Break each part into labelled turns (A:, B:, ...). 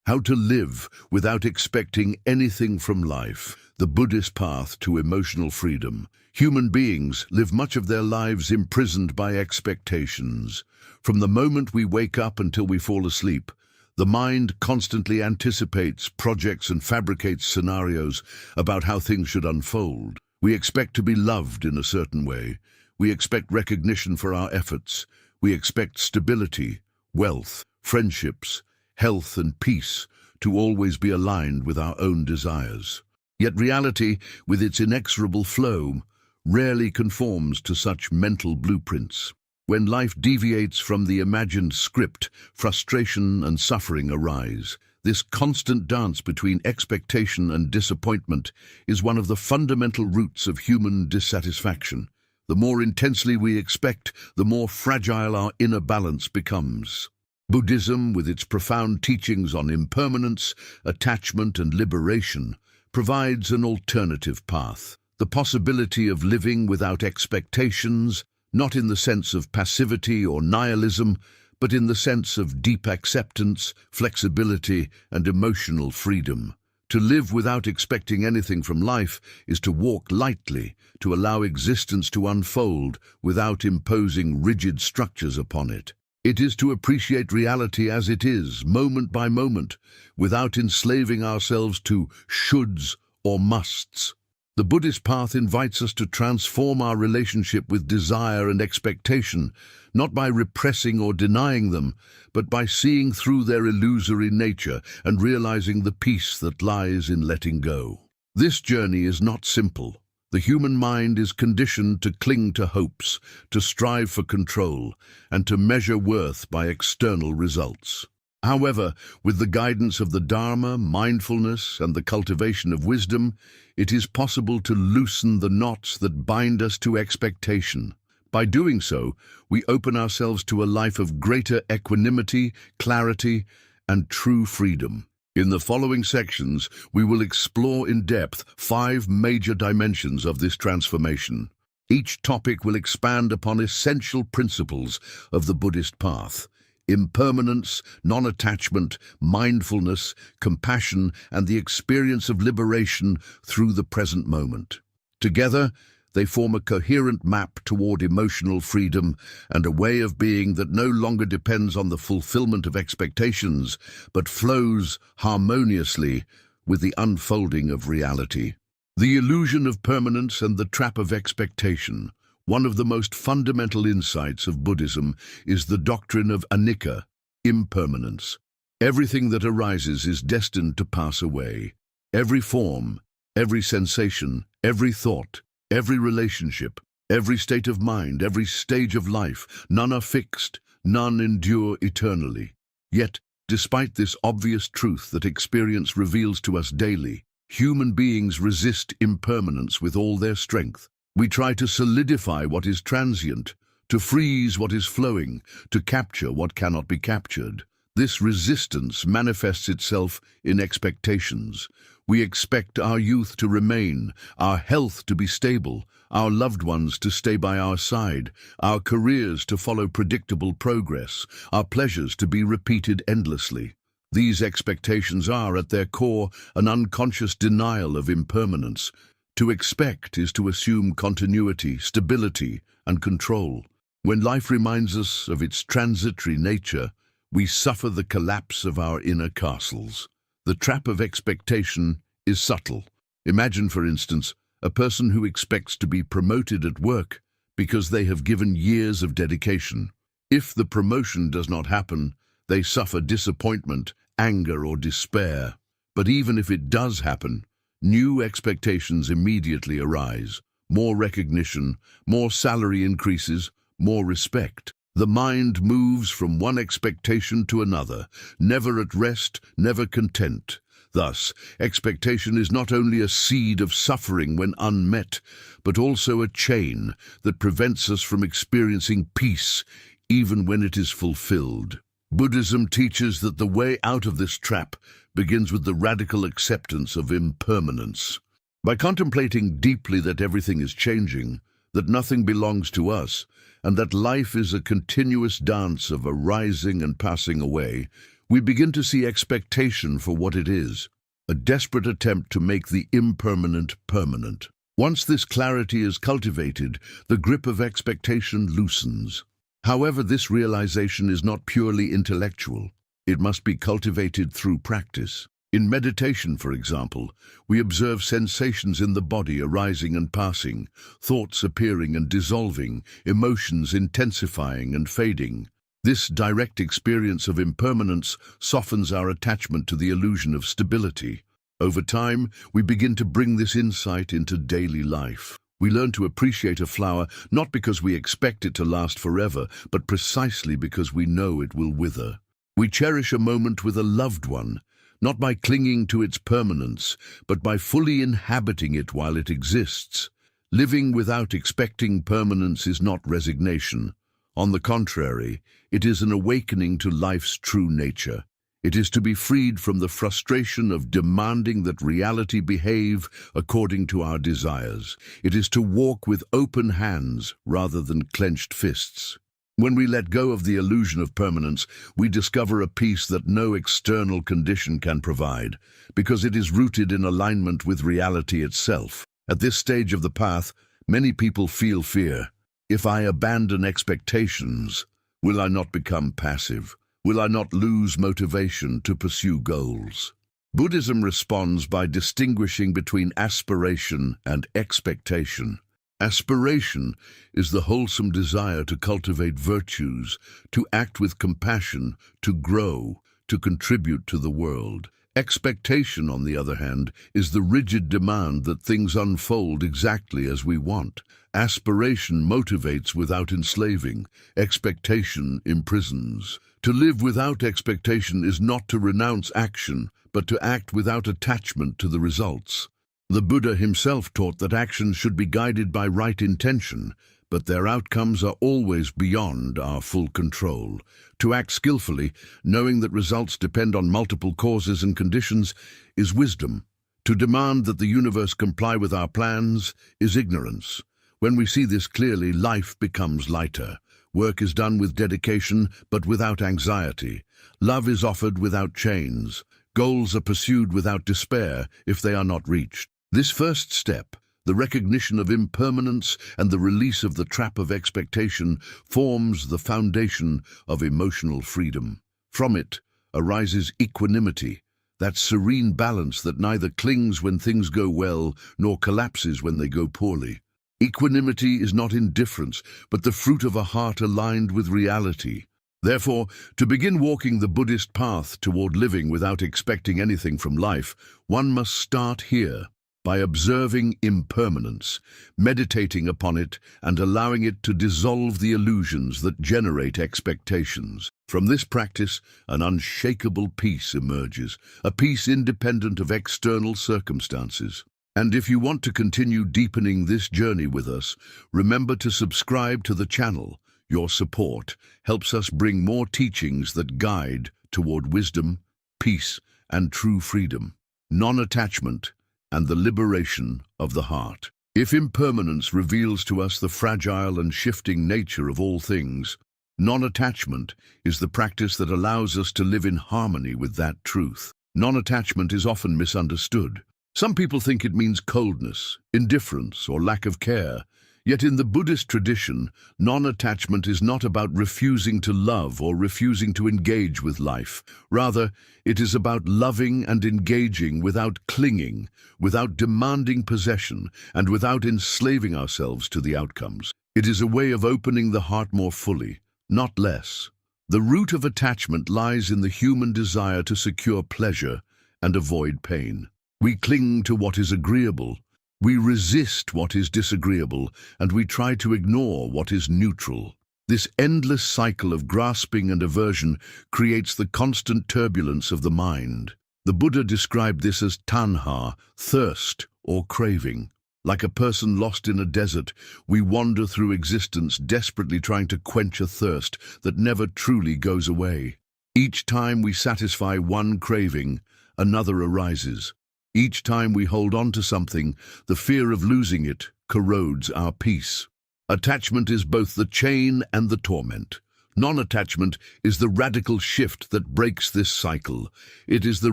A: How to live without expecting anything from life. The Buddhist path to emotional freedom. Human beings live much of their lives imprisoned by expectations. From the moment we wake up until we fall asleep, the mind constantly anticipates, projects, and fabricates scenarios about how things should unfold. We expect to be loved in a certain way. We expect recognition for our efforts. We expect stability, wealth, friendships, health, and peace to always be aligned with our own desires. Yet reality, with its inexorable flow, rarely conforms to such mental blueprints. When life deviates from the imagined script, frustration and suffering arise. This constant dance between expectation and disappointment is one of the fundamental roots of human dissatisfaction. The more intensely we expect, the more fragile our inner balance becomes. Buddhism, with its profound teachings on impermanence, attachment, and liberation, provides an alternative path. The possibility of living without expectations, not in the sense of passivity or nihilism, but in the sense of deep acceptance, flexibility, and emotional freedom. To live without expecting anything from life is to walk lightly, to allow existence to unfold without imposing rigid structures upon it. It is to appreciate reality as it is, moment by moment, without enslaving ourselves to shoulds or musts. The Buddhist path invites us to transform our relationship with desire and expectation, not by repressing or denying them, but by seeing through their illusory nature and realizing the peace that lies in letting go. This journey is not simple. The human mind is conditioned to cling to hopes, to strive for control, and to measure worth by external results. However, with the guidance of the Dharma, mindfulness, and the cultivation of wisdom, it is possible to loosen the knots that bind us to expectation. By doing so, we open ourselves to a life of greater equanimity, clarity, and true freedom. In the following sections, we will explore in depth 5 major dimensions of this transformation. Each topic will expand upon essential principles of the Buddhist path: impermanence, non-attachment, mindfulness, compassion, and the experience of liberation through the present moment. Together, they form a coherent map toward emotional freedom and a way of being that no longer depends on the fulfillment of expectations, but flows harmoniously with the unfolding of reality. The illusion of permanence and the trap of expectation. One of the most fundamental insights of Buddhism is the doctrine of anicca, impermanence. Everything that arises is destined to pass away. Every form, every sensation, every thought, every relationship, every state of mind, every stage of life, none are fixed, none endure eternally. Yet, despite this obvious truth that experience reveals to us daily, human beings resist impermanence with all their strength. We try to solidify what is transient, to freeze what is flowing, to capture what cannot be captured. This resistance manifests itself in expectations. We expect our youth to remain, our health to be stable, our loved ones to stay by our side, our careers to follow predictable progress, our pleasures to be repeated endlessly. These expectations are, at their core, an unconscious denial of impermanence. To expect is to assume continuity, stability, and control. When life reminds us of its transitory nature, we suffer the collapse of our inner castles. The trap of expectation is subtle. Imagine, for instance, a person who expects to be promoted at work because they have given years of dedication. If the promotion does not happen, they suffer disappointment, anger, or despair. But even if it does happen, new expectations immediately arise. More recognition, more salary increases, more respect. The mind moves from one expectation to another, never at rest, never content. Thus, expectation is not only a seed of suffering when unmet, but also a chain that prevents us from experiencing peace even when it is fulfilled. Buddhism teaches that the way out of this trap begins with the radical acceptance of impermanence. By contemplating deeply that everything is changing, that nothing belongs to us, and that life is a continuous dance of arising and passing away, we begin to see expectation for what it is, a desperate attempt to make the impermanent permanent. Once this clarity is cultivated, the grip of expectation loosens. However, this realization is not purely intellectual. It must be cultivated through practice. In meditation, for example, we observe sensations in the body arising and passing, thoughts appearing and dissolving, emotions intensifying and fading. This direct experience of impermanence softens our attachment to the illusion of stability. Over time, we begin to bring this insight into daily life. We learn to appreciate a flower not because we expect it to last forever, but precisely because we know it will wither. We cherish a moment with a loved one, not by clinging to its permanence, but by fully inhabiting it while it exists. Living without expecting permanence is not resignation. On the contrary, it is an awakening to life's true nature. It is to be freed from the frustration of demanding that reality behave according to our desires. It is to walk with open hands rather than clenched fists. When we let go of the illusion of permanence, we discover a peace that no external condition can provide, because it is rooted in alignment with reality itself. At this stage of the path, many people feel fear. If I abandon expectations, will I not become passive? Will I not lose motivation to pursue goals? Buddhism responds by distinguishing between aspiration and expectation. Aspiration is the wholesome desire to cultivate virtues, to act with compassion, to grow, to contribute to the world. Expectation, on the other hand, is the rigid demand that things unfold exactly as we want. Aspiration motivates without enslaving. Expectation imprisons. To live without expectation is not to renounce action, but to act without attachment to the results. The Buddha himself taught that actions should be guided by right intention, but their outcomes are always beyond our full control. To act skillfully, knowing that results depend on multiple causes and conditions, is wisdom. To demand that the universe comply with our plans is ignorance. When we see this clearly, life becomes lighter. Work is done with dedication, but without anxiety. Love is offered without chains. Goals are pursued without despair if they are not reached. This first step, the recognition of impermanence and the release of the trap of expectation, forms the foundation of emotional freedom. From it arises equanimity, that serene balance that neither clings when things go well nor collapses when they go poorly. Equanimity is not indifference, but the fruit of a heart aligned with reality. Therefore, to begin walking the Buddhist path toward living without expecting anything from life, one must start here, by observing impermanence, meditating upon it, and allowing it to dissolve the illusions that generate expectations. From this practice, an unshakable peace emerges, a peace independent of external circumstances. And if you want to continue deepening this journey with us, remember to subscribe to the channel. Your support helps us bring more teachings that guide toward wisdom, peace, and true freedom, non-attachment, and the liberation of the heart. If impermanence reveals to us the fragile and shifting nature of all things, non-attachment is the practice that allows us to live in harmony with that truth. Non-attachment is often misunderstood. Some people think it means coldness, indifference, or lack of care. Yet in the Buddhist tradition, non-attachment is not about refusing to love or refusing to engage with life. Rather, it is about loving and engaging without clinging, without demanding possession, and without enslaving ourselves to the outcomes. It is a way of opening the heart more fully, not less. The root of attachment lies in the human desire to secure pleasure and avoid pain. We cling to what is agreeable, we resist what is disagreeable, and we try to ignore what is neutral. This endless cycle of grasping and aversion creates the constant turbulence of the mind. The Buddha described this as tanha, thirst or craving. Like a person lost in a desert, we wander through existence desperately trying to quench a thirst that never truly goes away. Each time we satisfy one craving, another arises. Each time we hold on to something, the fear of losing it corrodes our peace. Attachment is both the chain and the torment. Non-attachment is the radical shift that breaks this cycle. It is the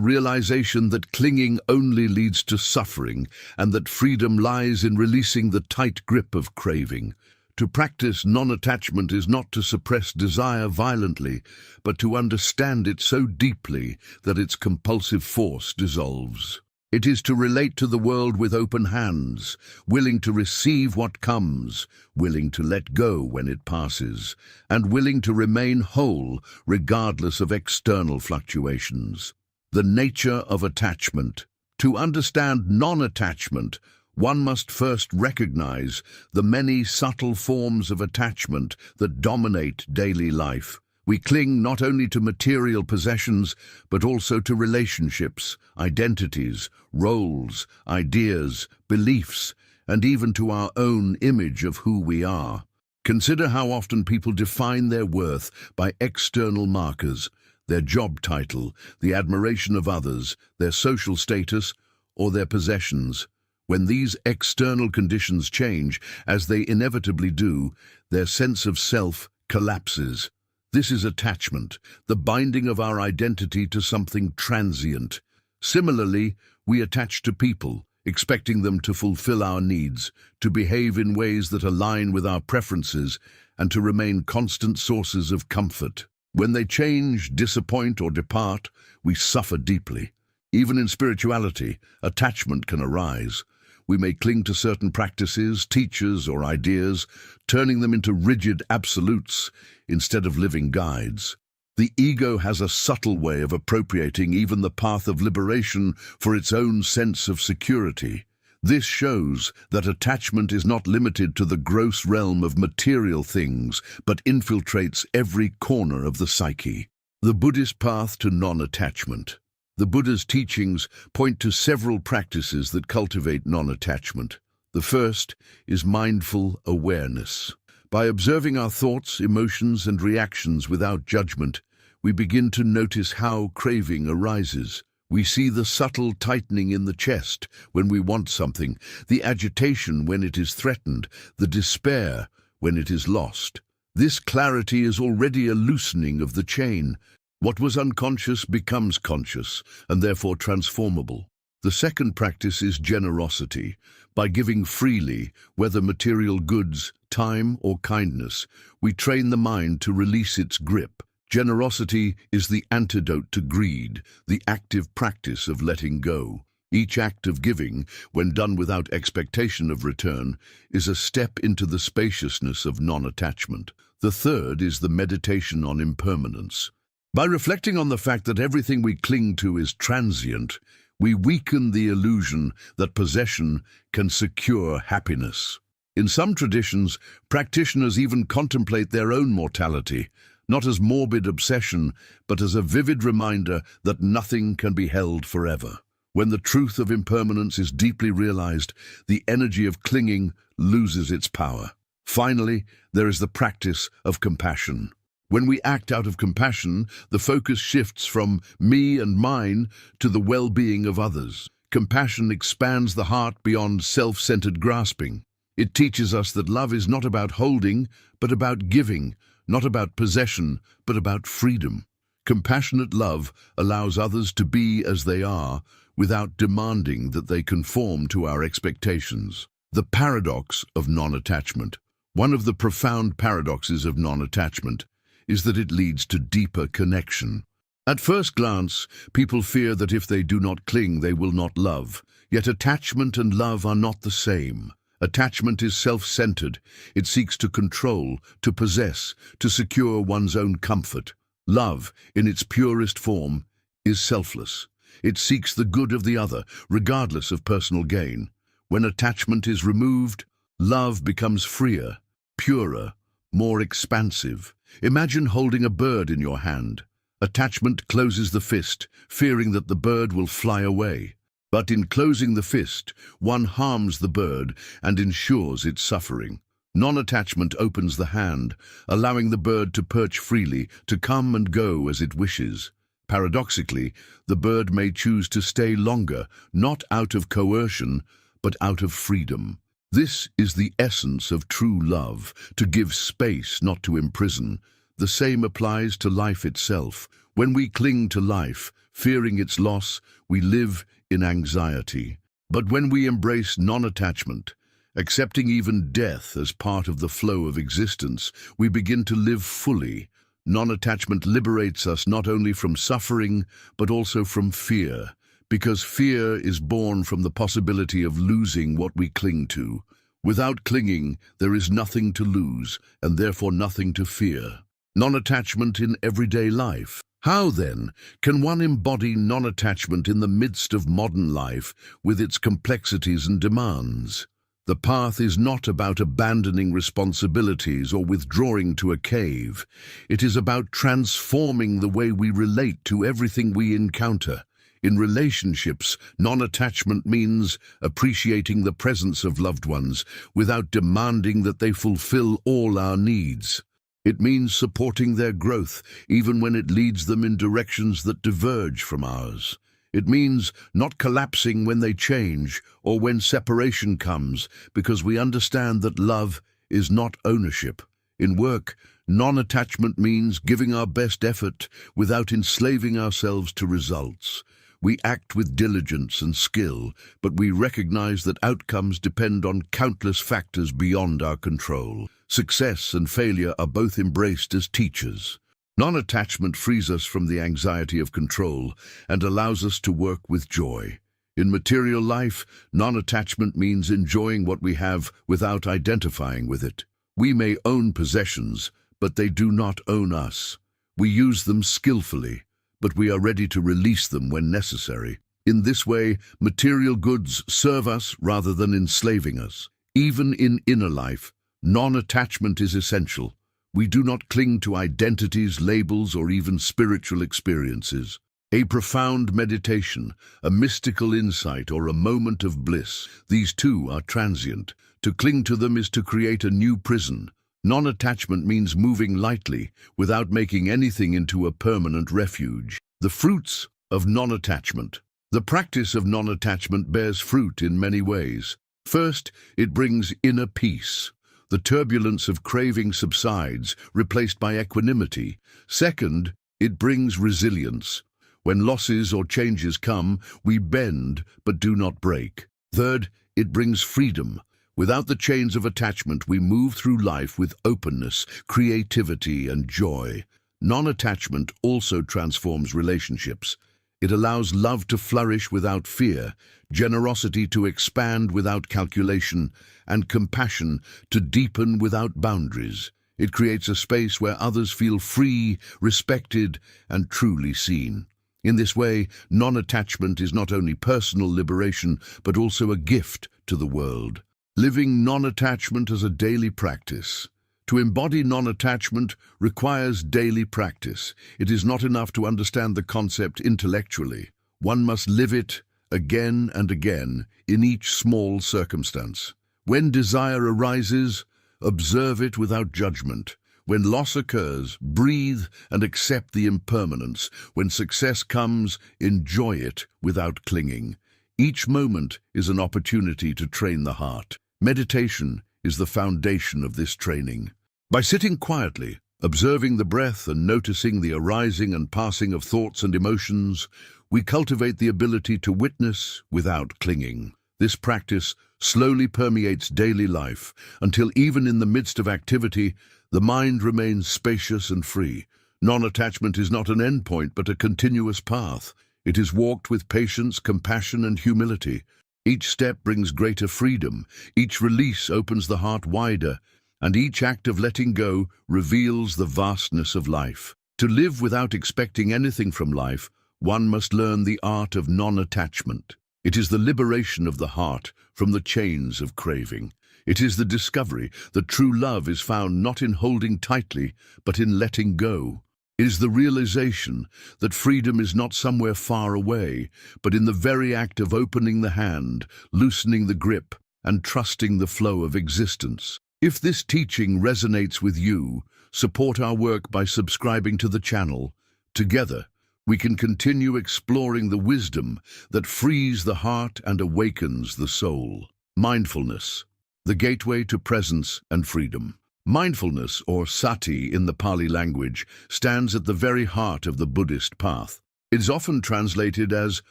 A: realization that clinging only leads to suffering and that freedom lies in releasing the tight grip of craving. To practice non-attachment is not to suppress desire violently, but to understand it so deeply that its compulsive force dissolves. It is to relate to the world with open hands, willing to receive what comes, willing to let go when it passes, and willing to remain whole regardless of external fluctuations. The nature of attachment. To understand non-attachment, one must first recognize the many subtle forms of attachment that dominate daily life. We cling not only to material possessions, but also to relationships, identities, roles, ideas, beliefs, and even to our own image of who we are. Consider how often people define their worth by external markers, their job title, the admiration of others, their social status, or their possessions. When these external conditions change, as they inevitably do, their sense of self collapses. This is attachment, the binding of our identity to something transient. Similarly, we attach to people, expecting them to fulfill our needs, to behave in ways that align with our preferences, and to remain constant sources of comfort. When they change, disappoint, or depart, we suffer deeply. Even in spirituality, attachment can arise. We may cling to certain practices, teachers, or ideas, turning them into rigid absolutes instead of living guides. The ego has a subtle way of appropriating even the path of liberation for its own sense of security. This shows that attachment is not limited to the gross realm of material things, but infiltrates every corner of the psyche. The Buddhist path to non-attachment. The Buddha's teachings point to several practices that cultivate non-attachment. The first is mindful awareness. By observing our thoughts, emotions, and reactions without judgment, we begin to notice how craving arises. We see the subtle tightening in the chest when we want something, the agitation when it is threatened, the despair when it is lost. This clarity is already a loosening of the chain. What was unconscious becomes conscious, and therefore transformable. The second practice is generosity. By giving freely, whether material goods, time, or kindness, we train the mind to release its grip. Generosity is the antidote to greed, the active practice of letting go. Each act of giving, when done without expectation of return, is a step into the spaciousness of non-attachment. The third is the meditation on impermanence. By reflecting on the fact that everything we cling to is transient, we weaken the illusion that possession can secure happiness. In some traditions, practitioners even contemplate their own mortality, not as morbid obsession, but as a vivid reminder that nothing can be held forever. When the truth of impermanence is deeply realized, the energy of clinging loses its power. Finally, there is the practice of compassion. When we act out of compassion, the focus shifts from me and mine to the well-being of others. Compassion expands the heart beyond self-centered grasping. It teaches us that love is not about holding, but about giving, not about possession, but about freedom. Compassionate love allows others to be as they are, without demanding that they conform to our expectations. The paradox of non-attachment. One of the profound paradoxes of non-attachment is that it leads to deeper connection. At first glance, people fear that if they do not cling, they will not love. Yet attachment and love are not the same. Attachment is self-centered. It seeks to control, to possess, to secure one's own comfort. Love, in its purest form, is selfless. It seeks the good of the other, regardless of personal gain. When attachment is removed, love becomes freer, purer, more expansive. Imagine holding a bird in your hand. Attachment closes the fist, fearing that the bird will fly away. But in closing the fist, one harms the bird and ensures its suffering. Non-attachment opens the hand, allowing the bird to perch freely, to come and go as it wishes. Paradoxically, the bird may choose to stay longer, not out of coercion, but out of freedom. This is the essence of true love, to give space, not to imprison, The same applies to life itself. When we cling to life, fearing its loss, we live in anxiety. But when we embrace non-attachment, accepting even death as part of the flow of existence, we begin to live fully. Non-attachment liberates us not only from suffering, but also from fear, because fear is born from the possibility of losing what we cling to. Without clinging, there is nothing to lose, and therefore nothing to fear. Non-attachment in everyday life. How, then, can one embody non-attachment in the midst of modern life with its complexities and demands? The path is not about abandoning responsibilities or withdrawing to a cave. It is about transforming the way we relate to everything we encounter. In relationships, non-attachment means appreciating the presence of loved ones without demanding that they fulfill all our needs. It means supporting their growth, even when it leads them in directions that diverge from ours. It means not collapsing when they change or when separation comes, because we understand that love is not ownership. In work, non-attachment means giving our best effort without enslaving ourselves to results. We act with diligence and skill, but we recognize that outcomes depend on countless factors beyond our control. Success and failure are both embraced as teachers. Non-attachment frees us from the anxiety of control and allows us to work with joy. In material life, non-attachment means enjoying what we have without identifying with it. We may own possessions, but they do not own us. We use them skillfully, but we are ready to release them when necessary. In this way, material goods serve us rather than enslaving us. Even in inner life, non-attachment is essential. We do not cling to identities, labels, or even spiritual experiences. A profound meditation, a mystical insight, or a moment of bliss, these too are transient. To cling to them is to create a new prison. Non-attachment means moving lightly, without making anything into a permanent refuge. The fruits of non-attachment. The practice of non-attachment bears fruit in many ways. First, it brings inner peace. The turbulence of craving subsides, replaced by equanimity. Second, it brings resilience. When losses or changes come, we bend but do not break. Third, it brings freedom. Without the chains of attachment, we move through life with openness, creativity, and joy. Non-attachment also transforms relationships. It allows love to flourish without fear, generosity to expand without calculation, and compassion to deepen without boundaries. It creates a space where others feel free, respected, and truly seen. In this way, non-attachment is not only personal liberation, but also a gift to the world. Living non-attachment as a daily practice. To embody non-attachment requires daily practice. It is not enough to understand the concept intellectually. One must live it again and again in each small circumstance. When desire arises, observe it without judgment. When loss occurs, breathe and accept the impermanence. When success comes, enjoy it without clinging. Each moment is an opportunity to train the heart. Meditation is the foundation of this training. By sitting quietly, observing the breath and noticing the arising and passing of thoughts and emotions, we cultivate the ability to witness without clinging. This practice slowly permeates daily life until even in the midst of activity, the mind remains spacious and free. Non-attachment is not an endpoint but a continuous path. It is walked with patience, compassion, and humility. Each step brings greater freedom, each release opens the heart wider, and each act of letting go reveals the vastness of life. To live without expecting anything from life, one must learn the art of non-attachment. It is the liberation of the heart from the chains of craving. It is the discovery that true love is found not in holding tightly, but in letting go. It is the realization that freedom is not somewhere far away, but in the very act of opening the hand, loosening the grip, and trusting the flow of existence. If this teaching resonates with you, support our work by subscribing to the channel. Together, we can continue exploring the wisdom that frees the heart and awakens the soul. Mindfulness, the gateway to presence and freedom. Mindfulness, or sati in the Pali language, stands at the very heart of the Buddhist path. It is often translated as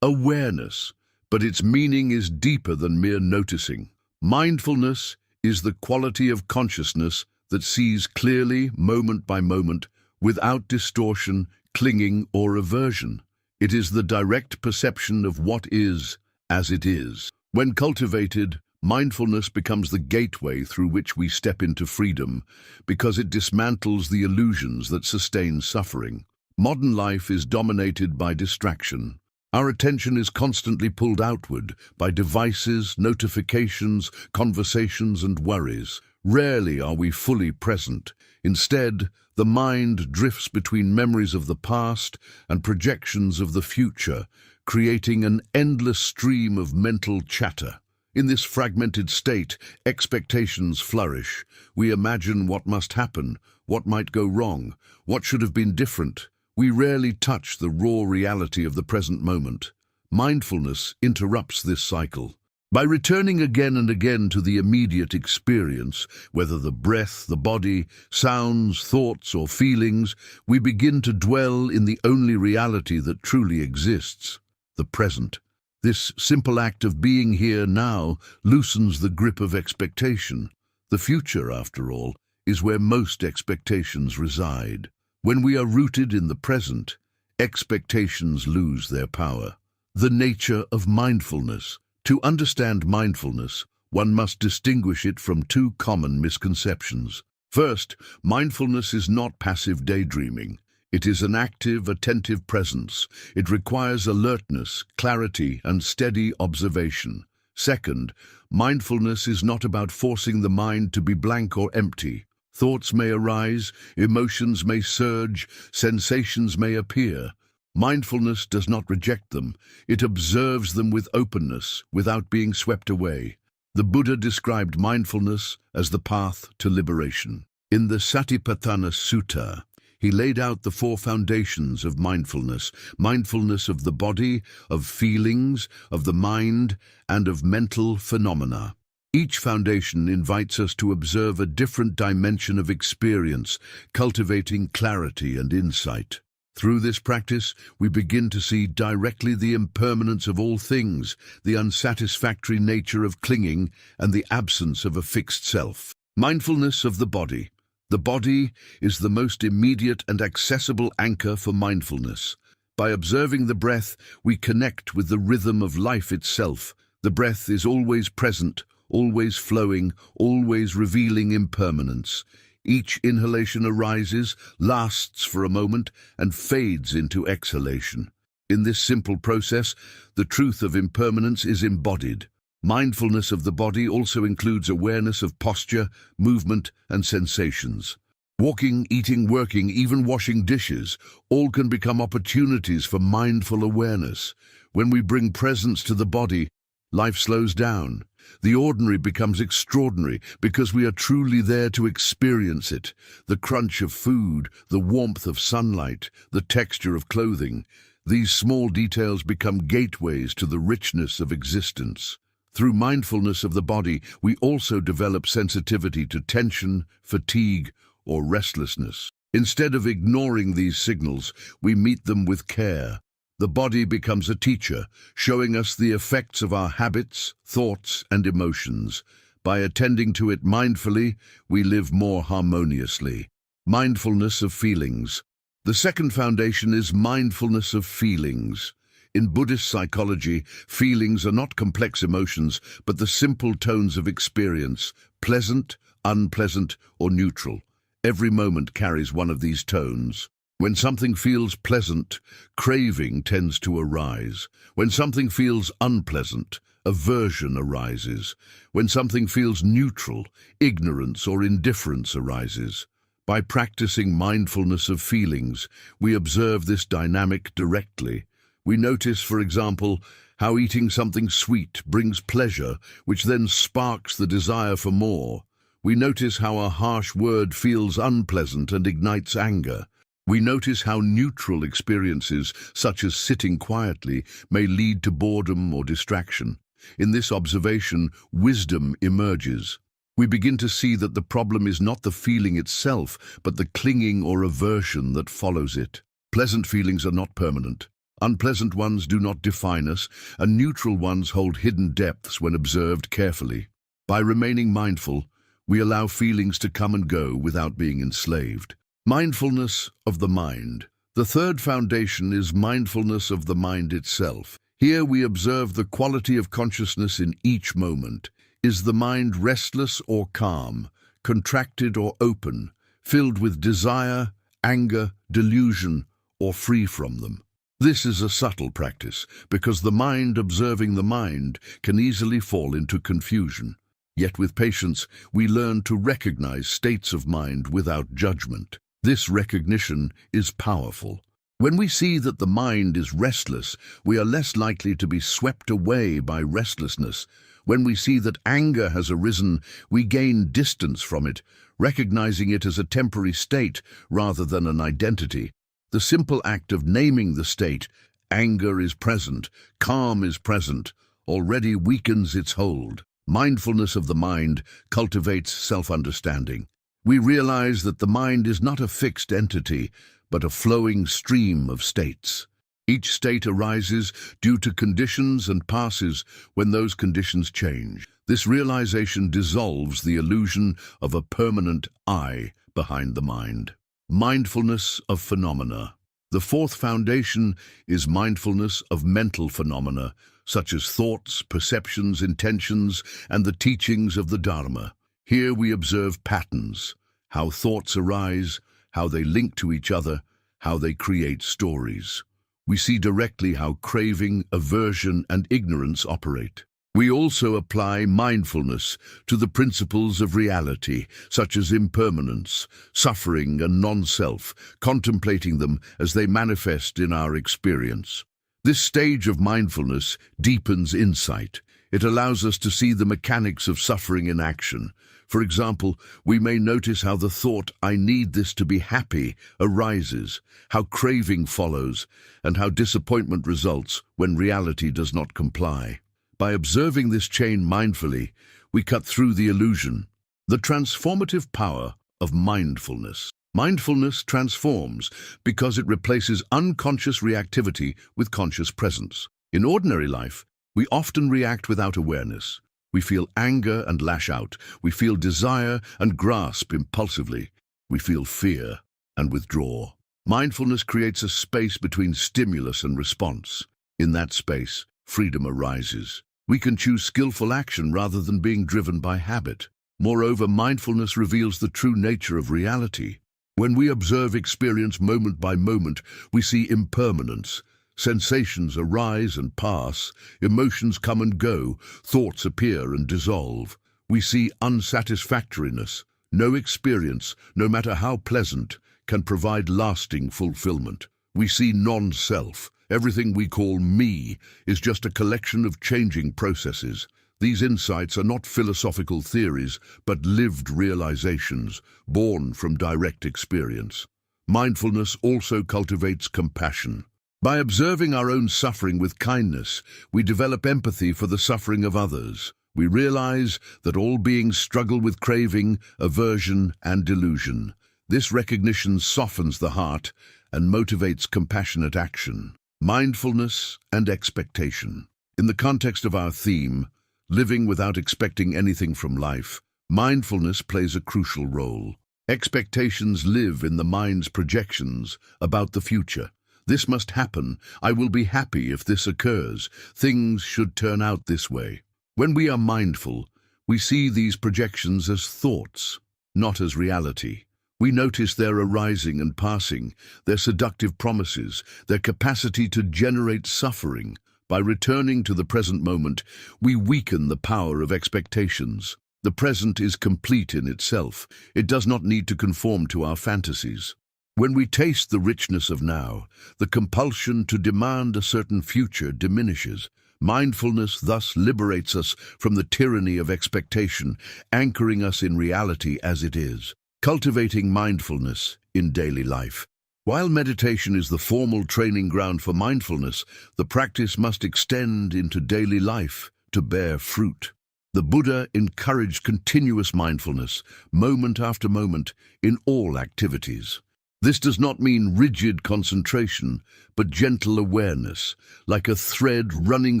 A: awareness, but its meaning is deeper than mere noticing. Mindfulness is the quality of consciousness that sees clearly, moment by moment, without distortion, clinging, or aversion. It is the direct perception of what is as it is. When cultivated, mindfulness becomes the gateway through which we step into freedom, because it dismantles the illusions that sustain suffering. Modern life is dominated by distraction. Our attention is constantly pulled outward by devices, notifications, conversations, and worries. Rarely are we fully present. Instead, the mind drifts between memories of the past and projections of the future, creating an endless stream of mental chatter. In this fragmented state, expectations flourish. We imagine what must happen, what might go wrong, what should have been different. We rarely touch the raw reality of the present moment. Mindfulness interrupts this cycle. By returning again and again to the immediate experience, whether the breath, the body, sounds, thoughts, or feelings, we begin to dwell in the only reality that truly exists, the present. This simple act of being here now loosens the grip of expectation. The future, after all, is where most expectations reside. When we are rooted in the present, expectations lose their power. The nature of mindfulness. To understand mindfulness, one must distinguish it from two common misconceptions. First, mindfulness is not passive daydreaming. It is an active, attentive presence. It requires alertness, clarity, and steady observation. Second, mindfulness is not about forcing the mind to be blank or empty. Thoughts may arise, emotions may surge, sensations may appear. Mindfulness does not reject them. It observes them with openness, without being swept away. The Buddha described mindfulness as the path to liberation. In the Satipatthana Sutta, he laid out the four foundations of mindfulness: mindfulness of the body, of feelings, of the mind, and of mental phenomena. Each foundation invites us to observe a different dimension of experience, cultivating clarity and insight. Through this practice, we begin to see directly the impermanence of all things, the unsatisfactory nature of clinging, and the absence of a fixed self. Mindfulness of the body. The body is the most immediate and accessible anchor for mindfulness. By observing the breath, we connect with the rhythm of life itself. The breath is always present, always flowing, always revealing impermanence. Each inhalation arises, lasts for a moment, and fades into exhalation. In this simple process, the truth of impermanence is embodied. Mindfulness of the body also includes awareness of posture, movement, and sensations. Walking, eating, working, even washing dishes, all can become opportunities for mindful awareness. When we bring presence to the body, life slows down. The ordinary becomes extraordinary because we are truly there to experience it. The crunch of food, the warmth of sunlight, the texture of clothing. These small details become gateways to the richness of existence. Through mindfulness of the body, we also develop sensitivity to tension, fatigue, or restlessness. Instead of ignoring these signals, we meet them with care. The body becomes a teacher, showing us the effects of our habits, thoughts, and emotions. By attending to it mindfully, we live more harmoniously. Mindfulness of feelings. The second foundation is mindfulness of feelings. In Buddhist psychology, feelings are not complex emotions, but the simple tones of experience, pleasant, unpleasant, or neutral. Every moment carries one of these tones. When something feels pleasant, craving tends to arise. When something feels unpleasant, aversion arises. When something feels neutral, ignorance or indifference arises. By practicing mindfulness of feelings, we observe this dynamic directly. We notice, for example, how eating something sweet brings pleasure, which then sparks the desire for more. We notice how a harsh word feels unpleasant and ignites anger. We notice how neutral experiences, such as sitting quietly, may lead to boredom or distraction. In this observation, wisdom emerges. we begin to see that the problem is not the feeling itself, but the clinging or aversion that follows it. Pleasant feelings are not permanent. Unpleasant ones do not define us, and neutral ones hold hidden depths when observed carefully. By remaining mindful, we allow feelings to come and go without being enslaved. Mindfulness of the mind. The third foundation is mindfulness of the mind itself. Here we observe the quality of consciousness in each moment. Is the mind restless or calm, contracted or open, filled with desire, anger, delusion, or free from them? This is a subtle practice, because the mind observing the mind can easily fall into confusion. Yet with patience, we learn to recognize states of mind without judgment. This recognition is powerful. When we see that the mind is restless, we are less likely to be swept away by restlessness. When we see that anger has arisen, we gain distance from it, recognizing it as a temporary state rather than an identity. The simple act of naming the state, anger is present, calm is present, already weakens its hold. Mindfulness of the mind cultivates self-understanding. We realize that the mind is not a fixed entity, but a flowing stream of states. Each state arises due to conditions and passes when those conditions change. This realization dissolves the illusion of a permanent I behind the mind. Mindfulness of phenomena. The fourth foundation is mindfulness of mental phenomena, such as thoughts, perceptions, intentions, and the teachings of the Dharma. Here we observe patterns, how thoughts arise, how they link to each other, how they create stories. We see directly how craving, aversion, and ignorance operate. We also apply mindfulness to the principles of reality, such as impermanence, suffering, and non-self, contemplating them as they manifest in our experience. This stage of mindfulness deepens insight. It allows us to see the mechanics of suffering in action. For example, we may notice how the thought, "I need this to be happy," arises, how craving follows, and how disappointment results when reality does not comply. By observing this chain mindfully, we cut through the illusion. The transformative power of mindfulness. Mindfulness transforms because it replaces unconscious reactivity with conscious presence. In ordinary life, we often react without awareness. We feel anger and lash out. We feel desire and grasp impulsively. We feel fear and withdraw. Mindfulness creates a space between stimulus and response. In that space, freedom arises. We can choose skillful action rather than being driven by habit. Moreover, mindfulness reveals the true nature of reality. When we observe experience moment by moment, we see impermanence. Sensations arise and pass, emotions come and go, thoughts appear and dissolve. We see unsatisfactoriness. No experience, no matter how pleasant, can provide lasting fulfillment. We see non-self. Everything we call me is just a collection of changing processes. These insights are not philosophical theories, but lived realizations, born from direct experience. Mindfulness also cultivates compassion. By observing our own suffering with kindness, we develop empathy for the suffering of others. We realize that all beings struggle with craving, aversion, and delusion. This recognition softens the heart and motivates compassionate action. Mindfulness and expectation. In the context of our theme, living without expecting anything from life, mindfulness plays a crucial role. Expectations live in the mind's projections about the future. This must happen. I will be happy if this occurs. Things should turn out this way. When we are mindful, we see these projections as thoughts, not as reality. We notice their arising and passing, their seductive promises, their capacity to generate suffering. By returning to the present moment, we weaken the power of expectations. The present is complete in itself. It does not need to conform to our fantasies. When we taste the richness of now, the compulsion to demand a certain future diminishes. Mindfulness thus liberates us from the tyranny of expectation, anchoring us in reality as it is. Cultivating mindfulness in daily life. While meditation is the formal training ground for mindfulness, the practice must extend into daily life to bear fruit. The Buddha encouraged continuous mindfulness, moment after moment, in all activities. This does not mean rigid concentration, but gentle awareness, like a thread running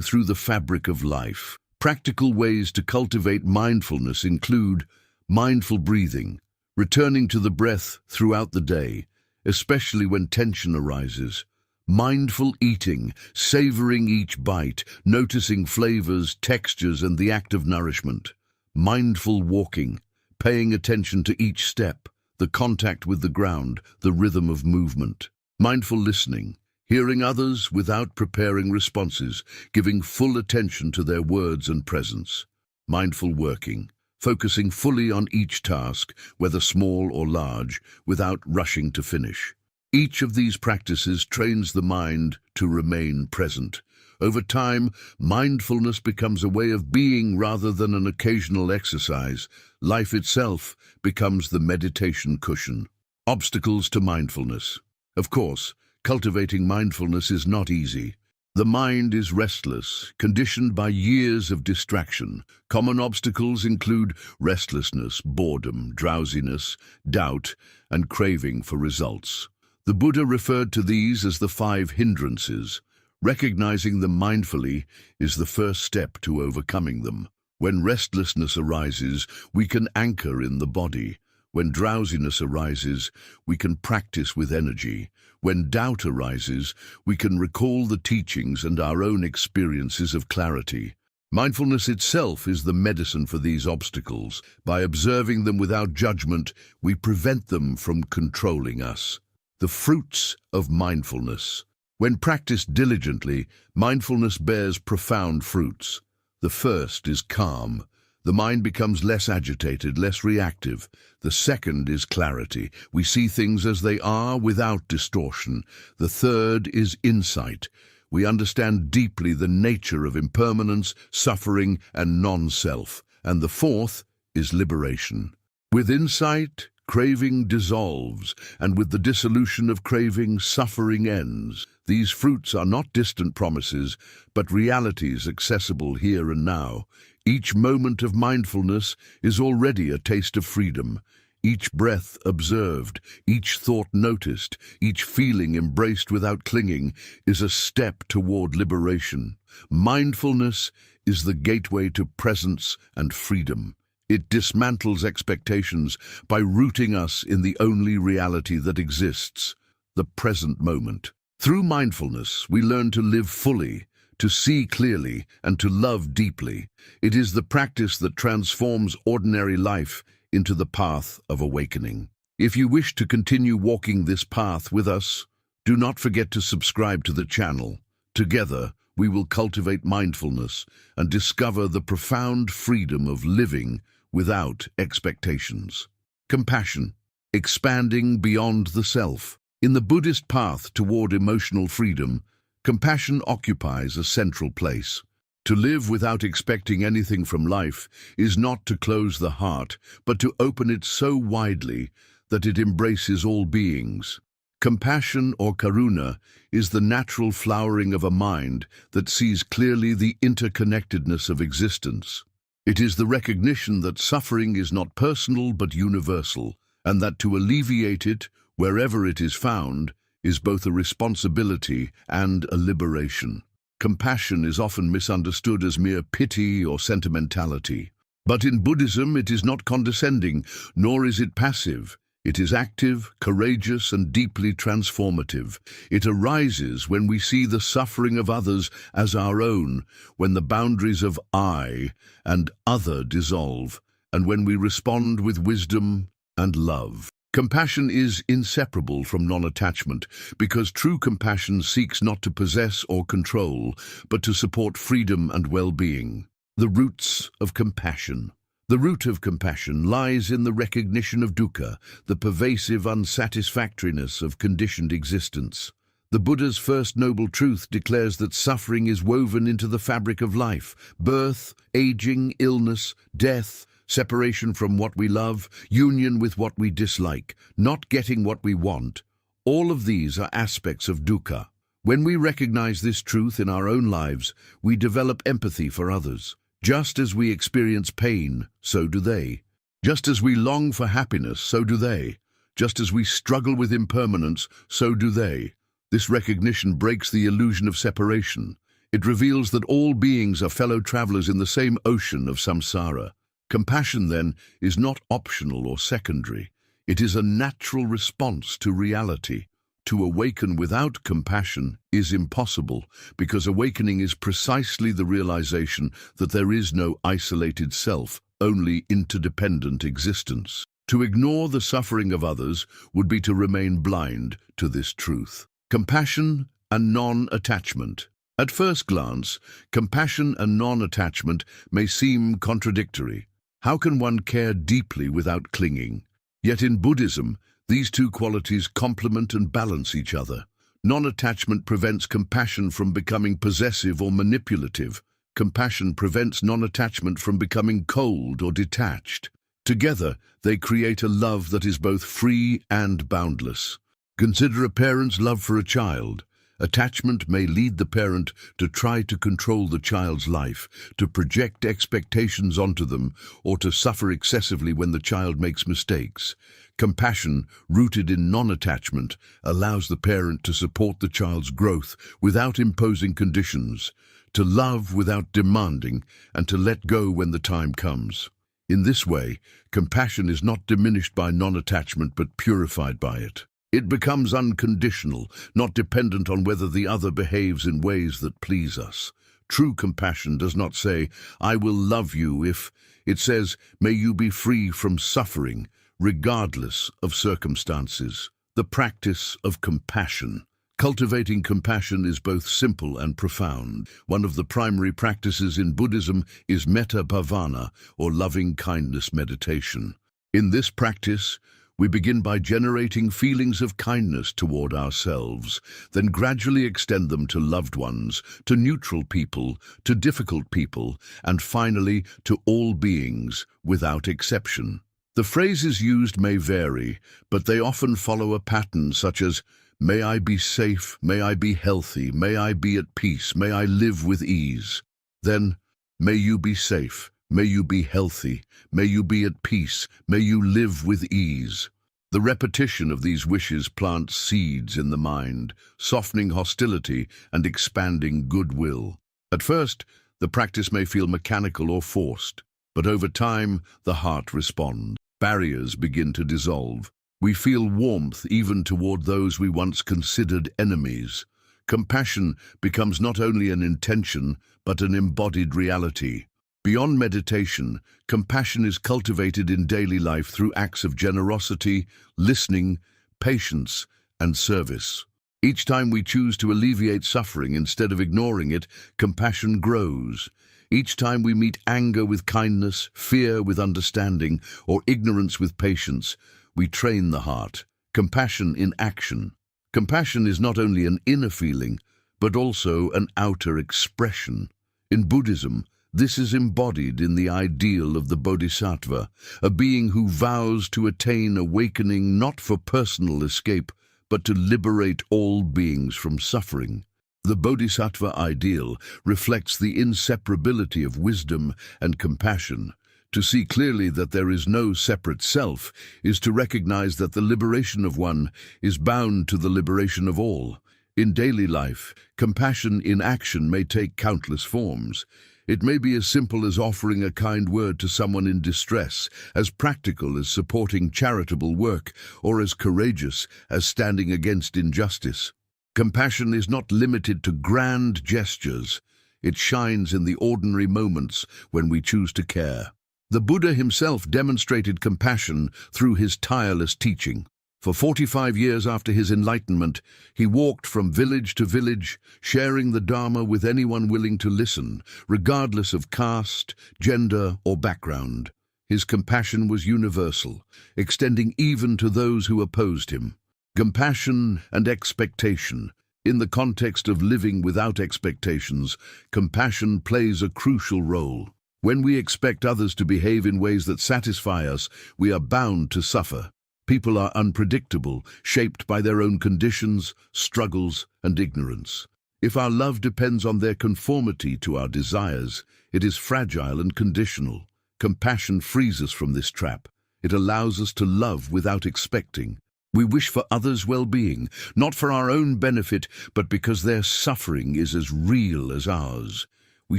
A: through the fabric of life. Practical ways to cultivate mindfulness include mindful breathing, returning to the breath throughout the day, especially when tension arises. Mindful eating, savoring each bite, noticing flavors, textures, and the act of nourishment. Mindful walking, paying attention to each step, the contact with the ground, the rhythm of movement. Mindful listening, hearing others without preparing responses, giving full attention to their words and presence. Mindful working, focusing fully on each task, whether small or large, without rushing to finish. Each of these practices trains the mind to remain present. Over time, mindfulness becomes a way of being rather than an occasional exercise. Life itself becomes the meditation cushion. Obstacles to mindfulness. Of course, cultivating mindfulness is not easy. The mind is restless, conditioned by years of distraction. Common obstacles include restlessness, boredom, drowsiness, doubt, and craving for results. The Buddha referred to these as the 5 hindrances. Recognizing them mindfully is the first step to overcoming them. When restlessness arises, we can anchor in the body. When drowsiness arises, we can practice with energy. When doubt arises, we can recall the teachings and our own experiences of clarity. Mindfulness itself is the medicine for these obstacles. By observing them without judgment, we prevent them from controlling us. The fruits of mindfulness. When practiced diligently, mindfulness bears profound fruits. The first is calm. The mind becomes less agitated, less reactive. The second is clarity. We see things as they are without distortion. The third is insight. We understand deeply the nature of impermanence, suffering, and non-self. And the fourth is liberation. With insight, craving dissolves, and with the dissolution of craving, suffering ends. These fruits are not distant promises, but realities accessible here and now. Each moment of mindfulness is already a taste of freedom. Each breath observed, each thought noticed, each feeling embraced without clinging is a step toward liberation. Mindfulness is the gateway to presence and freedom. It dismantles expectations by rooting us in the only reality that exists, the present moment. Through mindfulness, we learn to live fully, to see clearly, and to love deeply. It is the practice that transforms ordinary life into the path of awakening. If you wish to continue walking this path with us, do not forget to subscribe to the channel. Together, we will cultivate mindfulness and discover the profound freedom of living without expectations. Compassion, expanding beyond the self. In the Buddhist path toward emotional freedom, compassion occupies a central place. To live without expecting anything from life is not to close the heart, but to open it so widely that it embraces all beings. Compassion or karuna is the natural flowering of a mind that sees clearly the interconnectedness of existence. It is the recognition that suffering is not personal but universal, and that to alleviate it, wherever it is found, is both a responsibility and a liberation. Compassion is often misunderstood as mere pity or sentimentality. But in Buddhism, it is not condescending, nor is it passive. It is active, courageous, and deeply transformative. It arises when we see the suffering of others as our own, when the boundaries of I and other dissolve, and when we respond with wisdom and love. Compassion is inseparable from non-attachment, because true compassion seeks not to possess or control, but to support freedom and well-being. The roots of compassion. The root of compassion lies in the recognition of dukkha, the pervasive unsatisfactoriness of conditioned existence. The Buddha's first noble truth declares that suffering is woven into the fabric of life. Birth, aging, illness, death, separation from what we love, union with what we dislike, not getting what we want. All of these are aspects of dukkha. When we recognize this truth in our own lives, we develop empathy for others. Just as we experience pain, so do they. Just as we long for happiness, so do they. Just as we struggle with impermanence, so do they. This recognition breaks the illusion of separation. It reveals that all beings are fellow travelers in the same ocean of samsara. Compassion, then, is not optional or secondary. It is a natural response to reality. To awaken without compassion is impossible, because awakening is precisely the realization that there is no isolated self, only interdependent existence. To ignore the suffering of others would be to remain blind to this truth. Compassion and non-attachment. At first glance, compassion and non-attachment may seem contradictory. How can one care deeply without clinging? Yet in Buddhism, these two qualities complement and balance each other. Non-attachment prevents compassion from becoming possessive or manipulative. Compassion prevents non-attachment from becoming cold or detached. Together, they create a love that is both free and boundless. Consider a parent's love for a child. Attachment may lead the parent to try to control the child's life, to project expectations onto them, or to suffer excessively when the child makes mistakes. Compassion, rooted in non-attachment, allows the parent to support the child's growth without imposing conditions, to love without demanding, and to let go when the time comes. In this way, compassion is not diminished by non-attachment but purified by it. It becomes unconditional, not dependent on whether the other behaves in ways that please us. True compassion does not say, "I will love you if," it says, "May you be free from suffering, regardless of circumstances." The practice of compassion. Cultivating compassion is both simple and profound. One of the primary practices in Buddhism is metta bhavana, or loving-kindness meditation. In this practice, we begin by generating feelings of kindness toward ourselves, then gradually extend them to loved ones, to neutral people, to difficult people, and finally to all beings, without exception. The phrases used may vary, but they often follow a pattern such as, "May I be safe, may I be healthy, may I be at peace, may I live with ease." Then, "May you be safe, may you be healthy, may you be at peace, may you live with ease." The repetition of these wishes plants seeds in the mind, softening hostility and expanding goodwill. At first, the practice may feel mechanical or forced, but over time, the heart responds. Barriers begin to dissolve. We feel warmth even toward those we once considered enemies. Compassion becomes not only an intention, but an embodied reality. Beyond meditation, compassion is cultivated in daily life through acts of generosity, listening, patience, and service. Each time we choose to alleviate suffering instead of ignoring it, compassion grows. Each time we meet anger with kindness, fear with understanding, or ignorance with patience, we train the heart. Compassion in action. Compassion is not only an inner feeling, but also an outer expression. In Buddhism, this is embodied in the ideal of the Bodhisattva, a being who vows to attain awakening not for personal escape, but to liberate all beings from suffering. The Bodhisattva ideal reflects the inseparability of wisdom and compassion. To see clearly that there is no separate self is to recognize that the liberation of one is bound to the liberation of all. In daily life, compassion in action may take countless forms. It may be as simple as offering a kind word to someone in distress, as practical as supporting charitable work, or as courageous as standing against injustice. Compassion is not limited to grand gestures. It shines in the ordinary moments when we choose to care. The Buddha himself demonstrated compassion through his tireless teaching. For 45 years after his enlightenment, he walked from village to village, sharing the Dharma with anyone willing to listen, regardless of caste, gender, or background. His compassion was universal, extending even to those who opposed him. Compassion and expectation. In the context of living without expectations, compassion plays a crucial role. When we expect others to behave in ways that satisfy us, we are bound to suffer. People are unpredictable, shaped by their own conditions, struggles, and ignorance. If our love depends on their conformity to our desires, it is fragile and conditional. Compassion frees us from this trap. It allows us to love without expecting. We wish for others' well-being, not for our own benefit, but because their suffering is as real as ours. We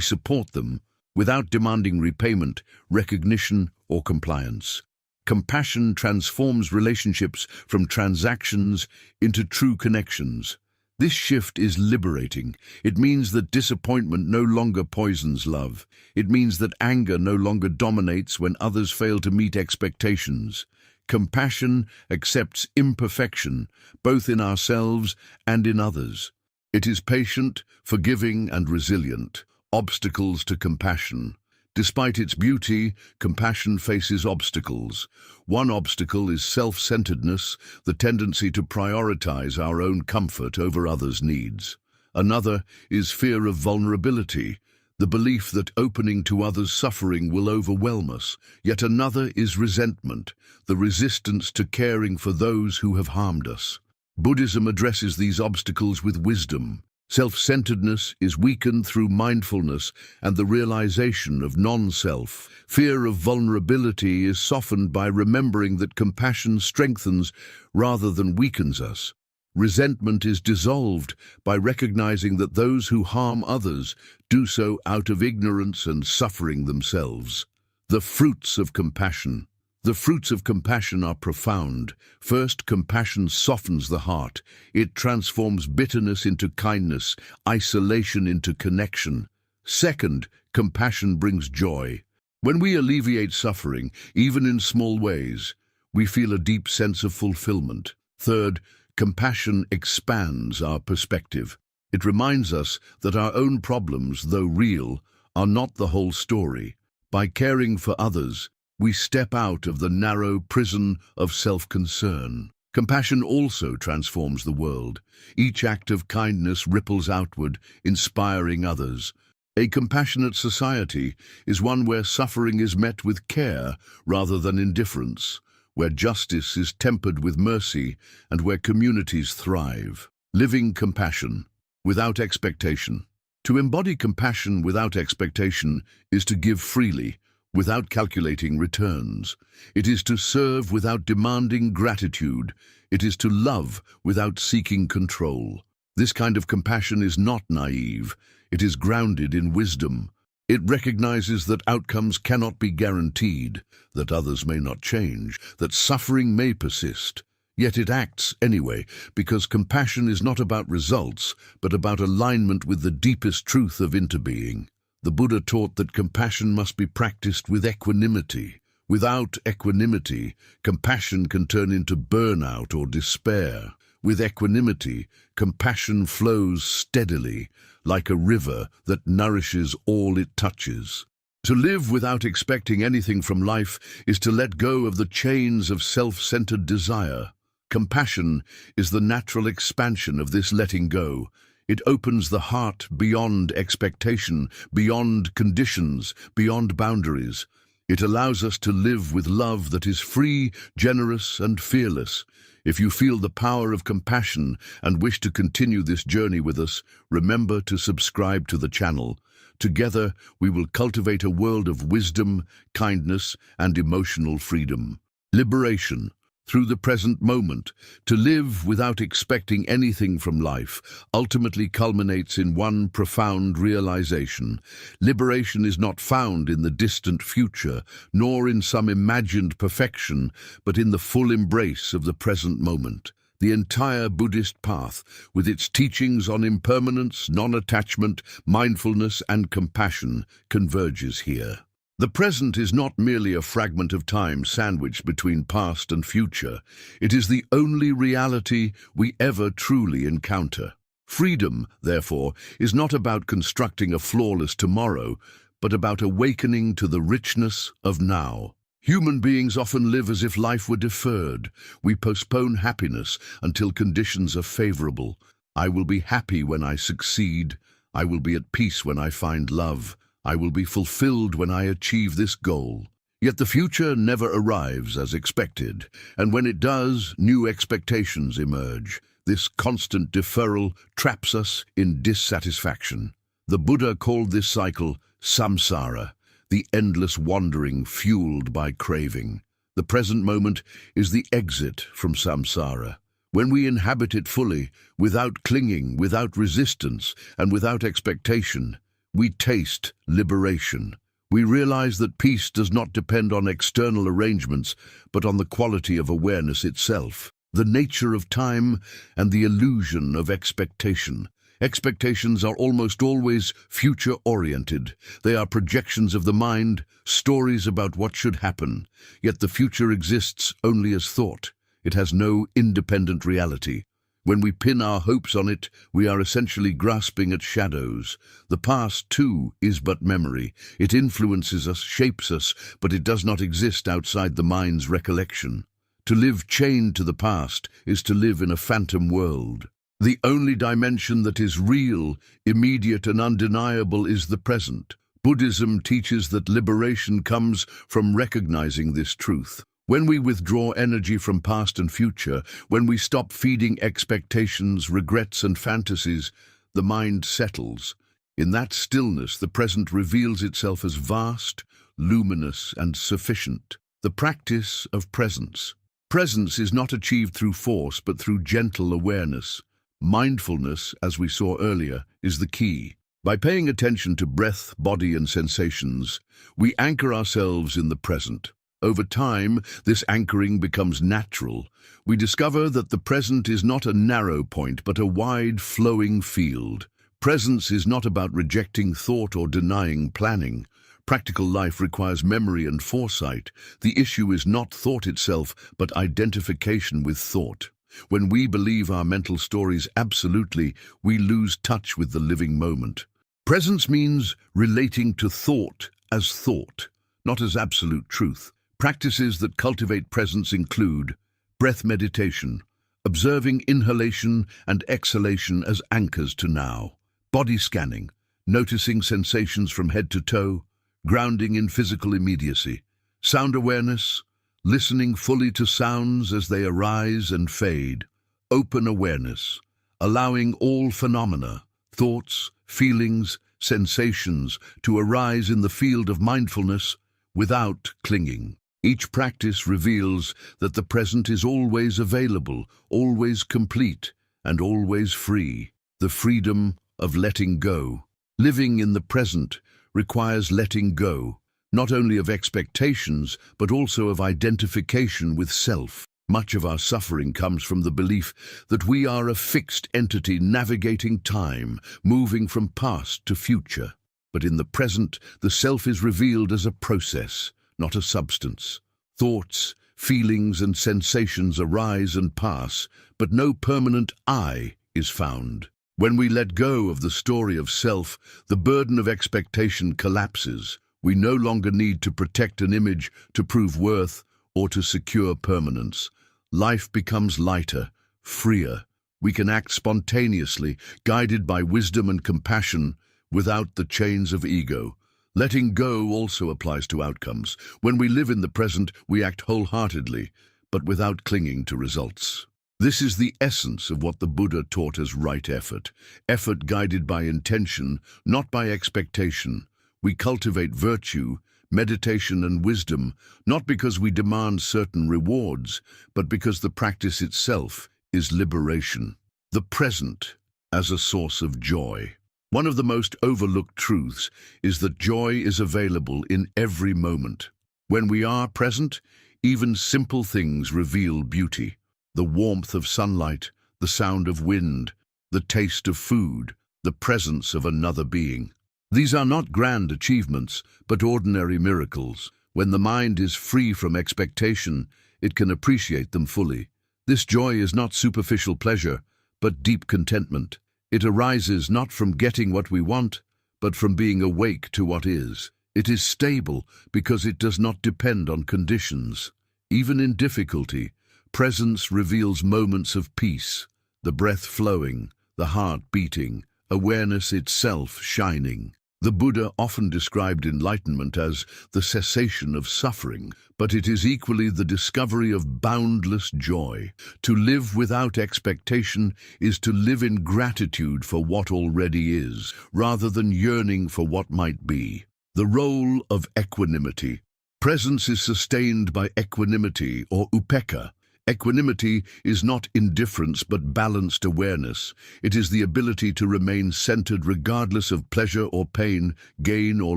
A: support them without demanding repayment, recognition, or compliance. Compassion transforms relationships from transactions into true connections. This shift is liberating. It means that disappointment no longer poisons love. It means that anger no longer dominates when others fail to meet expectations. Compassion accepts imperfection, both in ourselves and in others. It is patient, forgiving, and resilient. Obstacles to compassion. Despite its beauty, compassion faces obstacles. One obstacle is self-centeredness, the tendency to prioritize our own comfort over others' needs. Another is fear of vulnerability, the belief that opening to others' suffering will overwhelm us. Yet another is resentment, the resistance to caring for those who have harmed us. Buddhism addresses these obstacles with wisdom. Self-centeredness is weakened through mindfulness and the realization of non-self. Fear of vulnerability is softened by remembering that compassion strengthens rather than weakens us. Resentment is dissolved by recognizing that those who harm others do so out of ignorance and suffering themselves. The fruits of compassion. The fruits of compassion are profound. First, compassion softens the heart. It transforms bitterness into kindness, isolation into connection. Second, compassion brings joy. When we alleviate suffering, even in small ways, we feel a deep sense of fulfillment. Third, compassion expands our perspective. It reminds us that our own problems, though real, are not the whole story. By caring for others, we step out of the narrow prison of self-concern. Compassion also transforms the world. Each act of kindness ripples outward, inspiring others. A compassionate society is one where suffering is met with care rather than indifference, where justice is tempered with mercy, and where communities thrive. Living compassion without expectation. To embody compassion without expectation is to give freely, without calculating returns. It is to serve without demanding gratitude. It is to love without seeking control. This kind of compassion is not naive. It is grounded in wisdom. It recognizes that outcomes cannot be guaranteed, that others may not change, that suffering may persist. Yet it acts anyway, because compassion is not about results, but about alignment with the deepest truth of interbeing. The Buddha taught that compassion must be practiced with equanimity. Without equanimity, compassion can turn into burnout or despair. With equanimity, compassion flows steadily, like a river that nourishes all it touches. To live without expecting anything from life is to let go of the chains of self-centered desire. Compassion is the natural expansion of this letting go. It opens the heart beyond expectation, beyond conditions, beyond boundaries. It allows us to live with love that is free, generous, and fearless. If you feel the power of compassion and wish to continue this journey with us, remember to subscribe to the channel. Together, we will cultivate a world of wisdom, kindness, and emotional freedom. Liberation. Through the present moment, to live without expecting anything from life ultimately culminates in one profound realization. Liberation is not found in the distant future, nor in some imagined perfection, but in the full embrace of the present moment. The entire Buddhist path, with its teachings on impermanence, non-attachment, mindfulness, and compassion, converges here. The present is not merely a fragment of time sandwiched between past and future. It is the only reality we ever truly encounter. Freedom, therefore, is not about constructing a flawless tomorrow, but about awakening to the richness of now. Human beings often live as if life were deferred. We postpone happiness until conditions are favorable. I will be happy when I succeed. I will be at peace when I find love. I will be fulfilled when I achieve this goal. Yet the future never arrives as expected, and when it does, new expectations emerge. This constant deferral traps us in dissatisfaction. The Buddha called this cycle samsara, the endless wandering fueled by craving. The present moment is the exit from samsara. When we inhabit it fully, without clinging, without resistance, and without expectation, we taste liberation. We realize that peace does not depend on external arrangements, but on the quality of awareness itself, the nature of time, and the illusion of expectation. Expectations are almost always future-oriented. They are projections of the mind, stories about what should happen. Yet the future exists only as thought. It has no independent reality. When we pin our hopes on it, we are essentially grasping at shadows. The past, too, is but memory. It influences us, shapes us, but it does not exist outside the mind's recollection. To live chained to the past is to live in a phantom world. The only dimension that is real, immediate and undeniable is the present. Buddhism teaches that liberation comes from recognizing this truth. When we withdraw energy from past and future, when we stop feeding expectations, regrets and fantasies, the mind settles. In that stillness, the present reveals itself as vast, luminous and sufficient. The practice of presence. Presence is not achieved through force, but through gentle awareness. Mindfulness, as we saw earlier, is the key. By paying attention to breath, body and sensations, we anchor ourselves in the present. Over time, this anchoring becomes natural. We discover that the present is not a narrow point, but a wide, flowing field. Presence is not about rejecting thought or denying planning. Practical life requires memory and foresight. The issue is not thought itself, but identification with thought. When we believe our mental stories absolutely, we lose touch with the living moment. Presence means relating to thought as thought, not as absolute truth. Practices that cultivate presence include breath meditation, observing inhalation and exhalation as anchors to now, body scanning, noticing sensations from head to toe, grounding in physical immediacy, sound awareness, listening fully to sounds as they arise and fade, open awareness, allowing all phenomena, thoughts, feelings, sensations to arise in the field of mindfulness without clinging. Each practice reveals that the present is always available, always complete, and always free. The freedom of letting go. Living in the present requires letting go, not only of expectations, but also of identification with self. Much of our suffering comes from the belief that we are a fixed entity navigating time, moving from past to future. But in the present, the self is revealed as a process, not a substance. Thoughts, feelings and sensations arise and pass, but no permanent I is found. When we let go of the story of self, the burden of expectation collapses. We no longer need to protect an image to prove worth or to secure permanence. Life becomes lighter, freer. We can act spontaneously, guided by wisdom and compassion, without the chains of ego. Letting go also applies to outcomes. When we live in the present, we act wholeheartedly, but without clinging to results. This is the essence of what the Buddha taught as right effort. Effort guided by intention, not by expectation. We cultivate virtue, meditation and wisdom, not because we demand certain rewards, but because the practice itself is liberation. The present as a source of joy. One of the most overlooked truths is that joy is available in every moment. When we are present, even simple things reveal beauty. The warmth of sunlight, the sound of wind, the taste of food, the presence of another being. These are not grand achievements, but ordinary miracles. When the mind is free from expectation, it can appreciate them fully. This joy is not superficial pleasure, but deep contentment. It arises not from getting what we want, but from being awake to what is. It is stable because it does not depend on conditions. Even in difficulty, presence reveals moments of peace, the breath flowing, the heart beating, awareness itself shining. The Buddha often described enlightenment as the cessation of suffering, but it is equally the discovery of boundless joy. To live without expectation is to live in gratitude for what already is, rather than yearning for what might be. The role of equanimity. Presence is sustained by equanimity or upekkha. Equanimity is not indifference but balanced awareness. It is the ability to remain centered regardless of pleasure or pain, gain or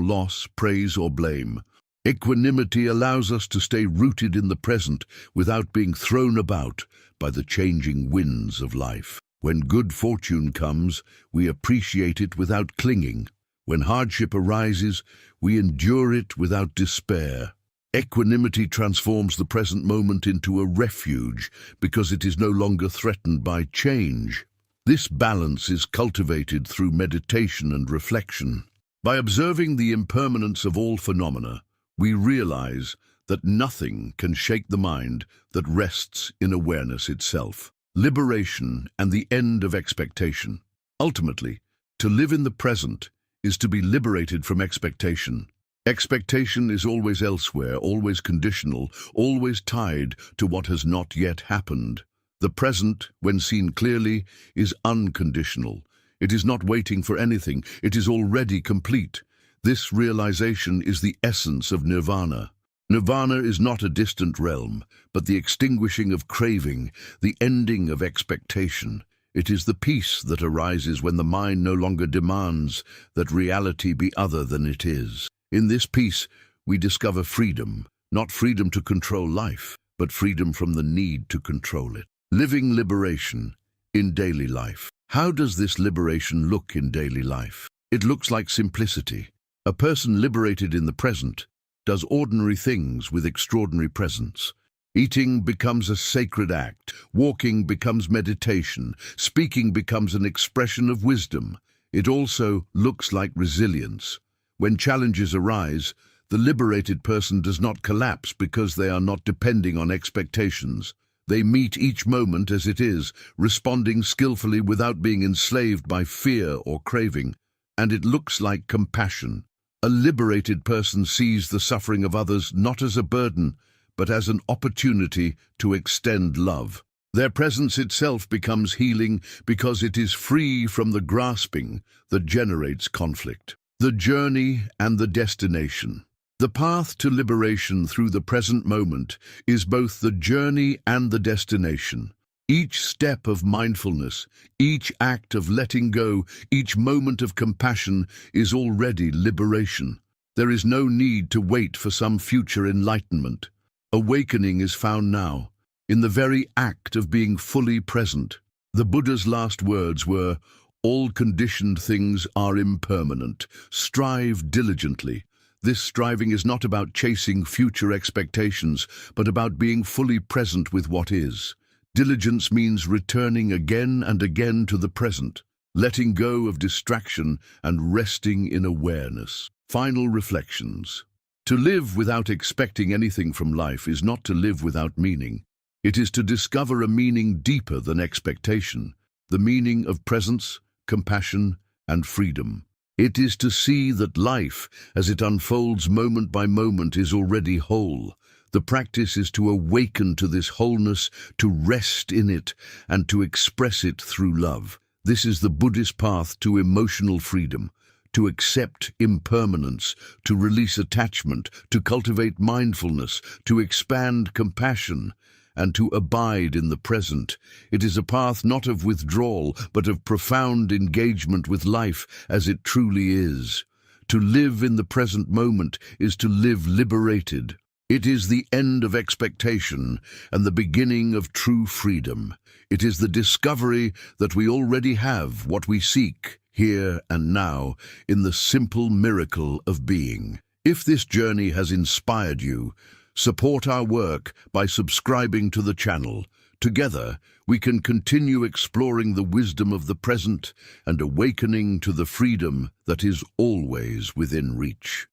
A: loss, praise or blame. Equanimity allows us to stay rooted in the present without being thrown about by the changing winds of life. When good fortune comes, we appreciate it without clinging. When hardship arises, we endure it without despair. Equanimity transforms the present moment into a refuge because it is no longer threatened by change. This balance is cultivated through meditation and reflection. By observing the impermanence of all phenomena, we realize that nothing can shake the mind that rests in awareness itself. Liberation and the end of expectation. Ultimately, to live in the present is to be liberated from expectation. Expectation is always elsewhere, always conditional, always tied to what has not yet happened. The present, when seen clearly, is unconditional. It is not waiting for anything, it is already complete. This realization is the essence of nirvana. Nirvana is not a distant realm, but the extinguishing of craving, the ending of expectation. It is the peace that arises when the mind no longer demands that reality be other than it is. In this peace, we discover freedom, not freedom to control life, but freedom from the need to control it. Living liberation in daily life. How does this liberation look in daily life? It looks like simplicity. A person liberated in the present does ordinary things with extraordinary presence. Eating becomes a sacred act. Walking becomes meditation. Speaking becomes an expression of wisdom. It also looks like resilience. When challenges arise, the liberated person does not collapse because they are not depending on expectations. They meet each moment as it is, responding skillfully without being enslaved by fear or craving. And it looks like compassion. A liberated person sees the suffering of others not as a burden, but as an opportunity to extend love. Their presence itself becomes healing because it is free from the grasping that generates conflict. The journey and the destination. The path to liberation through the present moment is both the journey and the destination. Each step of mindfulness, each act of letting go, each moment of compassion is already liberation. There is no need to wait for some future enlightenment. Awakening is found now, in the very act of being fully present. The Buddha's last words were, "All conditioned things are impermanent. Strive diligently." This striving is not about chasing future expectations, but about being fully present with what is. Diligence means returning again and again to the present, letting go of distraction and resting in awareness. Final reflections. To live without expecting anything from life is not to live without meaning. It is to discover a meaning deeper than expectation, the meaning of presence, compassion, and freedom. It is to see that life, as it unfolds moment by moment, is already whole. The practice is to awaken to this wholeness, to rest in it, and to express it through love. This is the Buddhist path to emotional freedom, to accept impermanence, to release attachment, to cultivate mindfulness, to expand compassion, and to abide in the present. It is a path not of withdrawal, but of profound engagement with life as it truly is. To live in the present moment is to live liberated. It is the end of expectation and the beginning of true freedom. It is the discovery that we already have what we seek, here and now, in the simple miracle of being. If this journey has inspired you, support our work by subscribing to the channel. Together, we can continue exploring the wisdom of the present and awakening to the freedom that is always within reach.